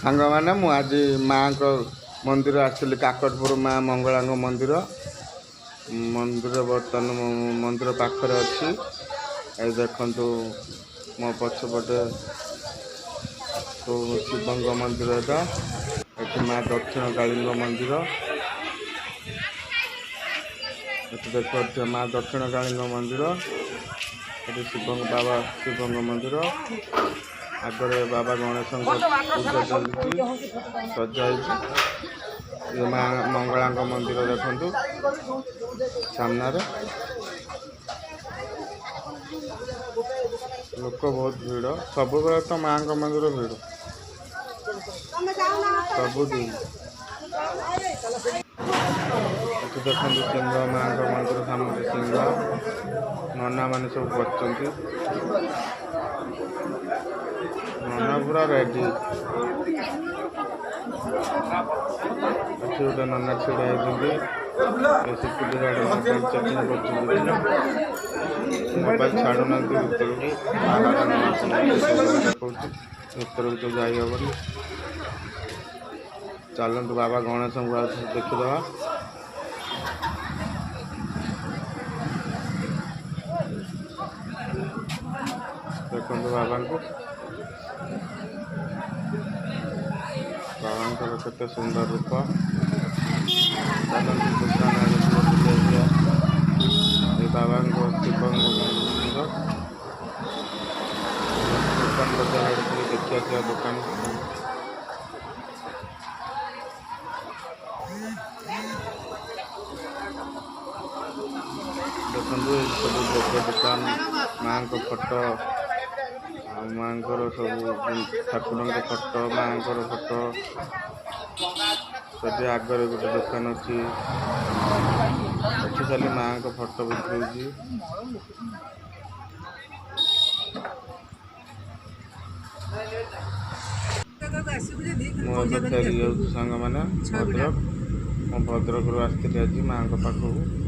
सांग मैंने मु आज माँ को मंदिर आसली काकटपुर माँ मंगला मंदिर मंदिर बर्तमान मंदिर पाखरे अच्छी देखु मो पछपटे तो शिवंग मंदिर ये माँ दक्षिण काली मंदिर देखो माँ दक्षिण काली मंदिर ये शिवंग बाबा शिवंग मंदिर आगे बाबा गणेश पूजा चलती सजाई ये माँ मंगला मंदिर देखु सामने लोक बहुत भीड़ सब बेले तो माँ मंदिर भीड़ सबुदिन देखो सिंह माँ मंदिर सामने सिंह नना मान सब बच्चे नना पूरा रेडी गोटे नना छिड़ा सिक्यूरीटी गार्ड मोबाइल चेकिंग कर मोबाइल छाड़ू ना भर भर तो जाई हेनी चलतु बाबा गणेश देखीदे देखो बाबा को बाबा केते सुंदर रूप बाबा दुकान बजार देखिए दुकान देखो सब दुकान माँ को फोटो माँ सब ठाकुर फोटो माँ फोटो से आगे गोटे दुकान अच्छी खाली माँ को फोटो बिक्री मुझे फेरी जाऊँ सांग मैंने भद्रक मो भद्रक आसती आज माँ पाखक